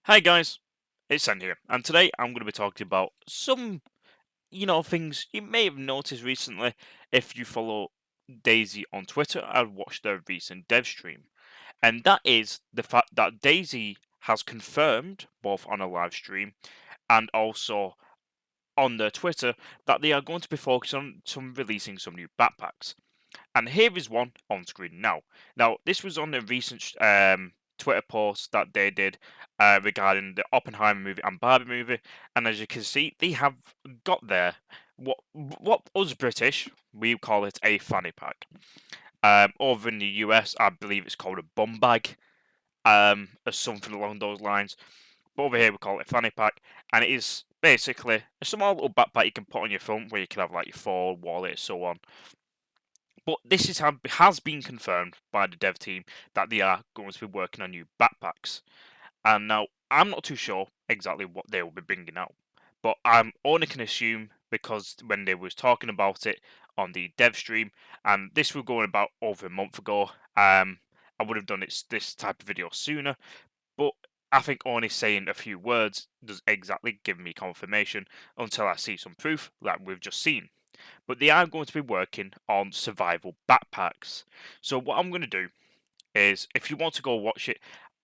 Hi guys, it's Sen here, and today I'm going to be talking about some, things you may have noticed recently if you follow Daisy on Twitter and watched their recent dev stream. And that is the fact that Daisy has confirmed, both on a live stream and also on their Twitter, that they are going to be focused on releasing some new backpacks. And here is one on screen now. Now, this was on a recent Twitter post that they did regarding the Oppenheimer movie and Barbie movie. And as you can see, they have got there what us British we call it a fanny pack. Over in the US, I believe it's called a bum bag, or something along those lines. But over here, we call it a fanny pack, and it is basically a small little backpack you can put on your front, where you can have like your phone, wallet, so on. But this has been confirmed by the dev team that they are going to be working on new backpacks. And now I'm not too sure exactly what they will be bringing out, but I'm only can assume because when they was talking about it on the dev stream, and this was going about over a month ago, I would have done this type of video sooner. But I think only saying a few words does exactly give me confirmation until I see some proof like we've just seen. But they are going to be working on survival backpacks. So what I'm going to do is, if you want to go watch it,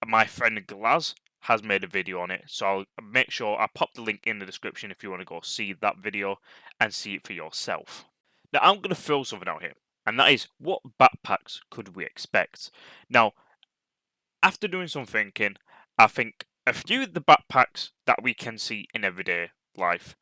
my friend Glaz has made a video on it. So I'll make sure I pop the link in the description if you want to go see that video and see it for yourself. Now I'm going to throw something out here, and that is, what backpacks could we expect? Now, after doing some thinking, I think a few of the backpacks that we can see in everyday life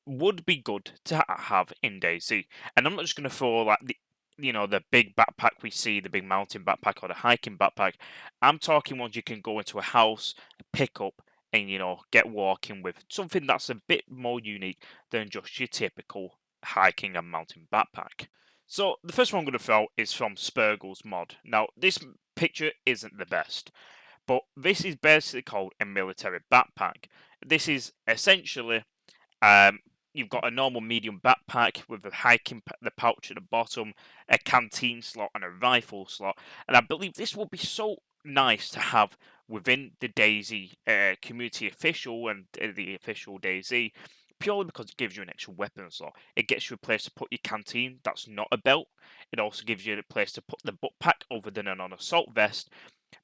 would be good to have in Daisy. And I'm not just going to throw like the big backpack we see, the big mountain backpack or the hiking backpack. I'm talking ones you can go into a house, pick up, and get walking with, something that's a bit more unique than just your typical hiking and mountain backpack. So the first one I'm going to throw is from Spurgle's mod. Now this picture isn't the best, but this is basically called a military backpack. This is essentially, um, you've got a normal medium backpack with a the pouch at the bottom, a canteen slot, and a rifle slot. And I believe this will be so nice to have within the Daisy community official and the official Daisy, purely because it gives you an extra weapon slot. It gets you a place to put your canteen that's not a belt. It also gives you a place to put the backpack other than an assault vest.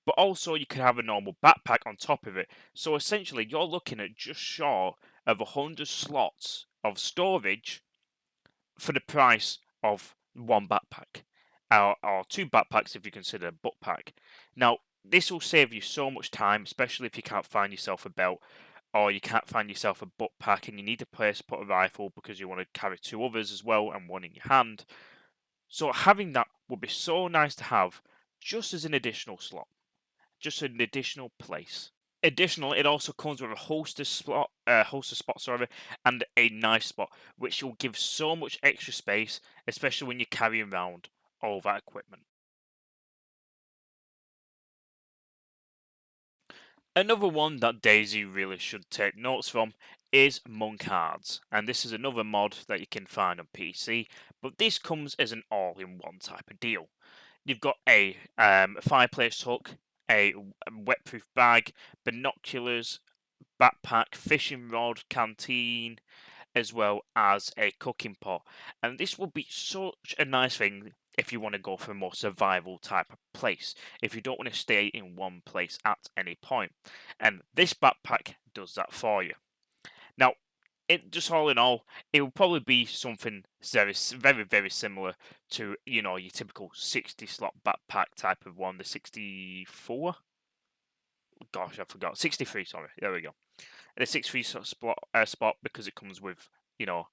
But also, you can have a normal backpack on top of it. So essentially, you're looking at just short of 100 slots of storage for the price of one backpack, or two backpacks if you consider a backpack. Now, this will save you so much time, especially if you can't find yourself a belt or you can't find yourself a backpack and you need a place to put a rifle because you want to carry two others as well and one in your hand. So having that would be so nice to have just as an additional slot, just an additional place. Additionally, it also comes with a holster spot, sorry, and a knife spot, which will give so much extra space, especially when you're carrying around all that equipment. Another one that Daisy really should take notes from is monk cards, and this is another mod that you can find on PC, but this comes as an all-in-one type of deal. You've got a fireplace hook, a wetproof bag, binoculars, backpack, fishing rod, canteen, as well as a cooking pot. And this will be such a nice thing if you want to go for a more survival type of place, if you don't want to stay in one place at any point. And this backpack does that for you. Now, it just all in all, it will probably be something very, very similar to your typical 60 slot backpack type of one, the 64. Gosh, I forgot. 63, sorry. There we go. And a 63 spot because it comes with, you know,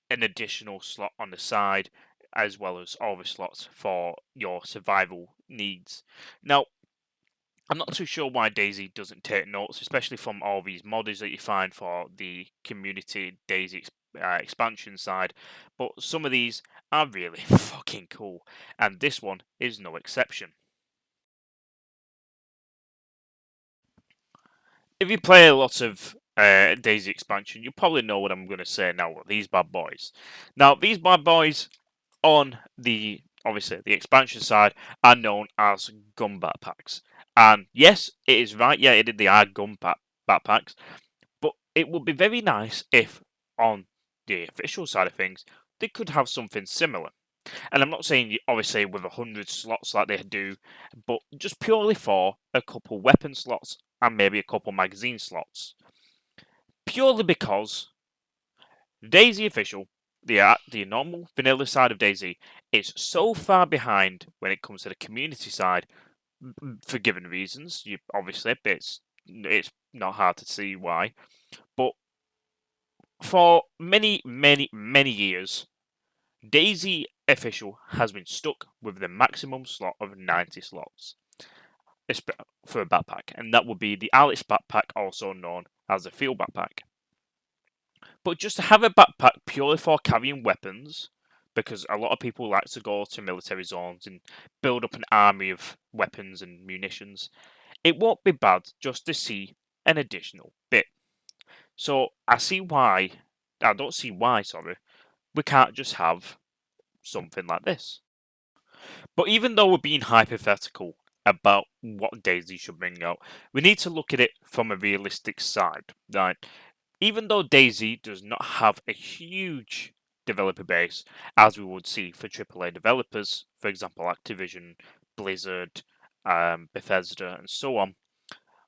an additional slot on the side, as well as all the slots for your survival needs. Now, I'm not too sure why Daisy doesn't take notes, especially from all these modders that you find for the community Daisy expansion side, but some of these are really fucking cool, and this one is no exception. If you play a lot of Daisy expansion, you probably know what I'm going to say now. These bad boys. Now, these bad boys on the obviously the expansion side are known as gun backpacks, And yes, it is right. Yeah, it did the hard gun backpacks, but it would be very nice if on the official side of things they could have something similar. And I'm not saying obviously with 100 slots like they do, but just purely for a couple weapon slots and maybe a couple magazine slots. Purely because Daisy official, the normal vanilla side of Daisy, is so far behind when it comes to the community side for given reasons. You obviously it's not hard to see why, but for many years, Daisy official has been stuck with the maximum slot of 90 slots for a backpack, and that would be the Alex backpack, also known as the field backpack. But just to have a backpack purely for carrying weapons, because a lot of people like to go to military zones and build up an army of weapons and munitions, it won't be bad just to see an additional bit. So I don't see why, sorry, we can't just have something like this. But even though we're being hypothetical about what Daisy should bring out, we need to look at it from a realistic side, right? Even though Daisy does not have a huge developer base, as we would see for AAA developers, for example, Activision, Blizzard, Bethesda, and so on,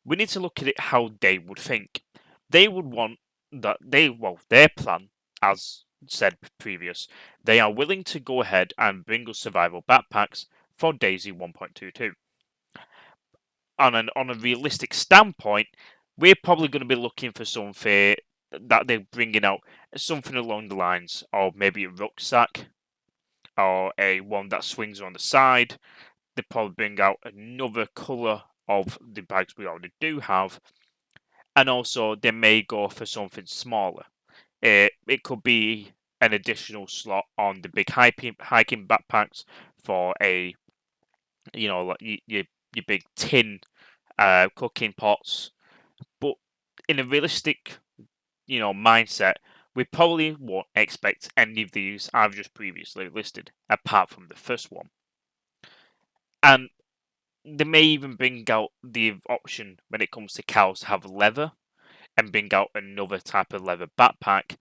we need to look at it how they would think. They would want their plan, as said previous, they are willing to go ahead and bring us survival backpacks for Daisy 1.22. On a realistic standpoint, we're probably going to be looking for something that they're bringing out, something along the lines of maybe a rucksack or a one that swings on the side. They probably bring out another color of the bags we already do have, and also they may go for something smaller. It could be an additional slot on the big hiking backpacks for a like your big tin cooking pots. But in a realistic mindset, we probably won't expect any of these I've just previously listed, apart from the first one. And they may even bring out the option when it comes to cows to have leather and bring out another type of leather backpack,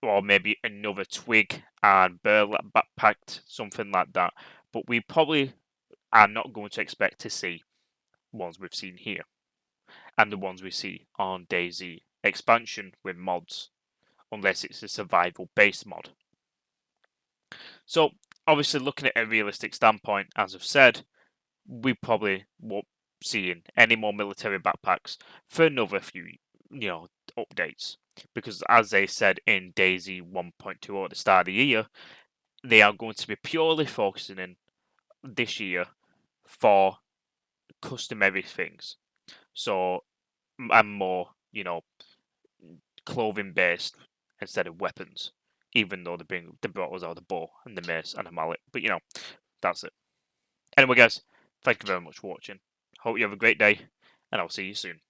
or maybe another twig and burlap backpack, something like that. But we probably are not going to expect to see ones we've seen here and the ones we see on Daisy expansion with mods, unless it's a survival based mod. So, obviously, looking at a realistic standpoint, as I've said, we probably won't see any more military backpacks for another few, updates. Because as they said in Daisy 1.2 at the start of the year, they are going to be purely focusing in this year for customary things. So, and more, clothing based instead of weapons. Even though they brought us out the bow and the mace and the mallet, but that's it. Anyway, guys, thank you very much for watching. Hope you have a great day, and I'll see you soon.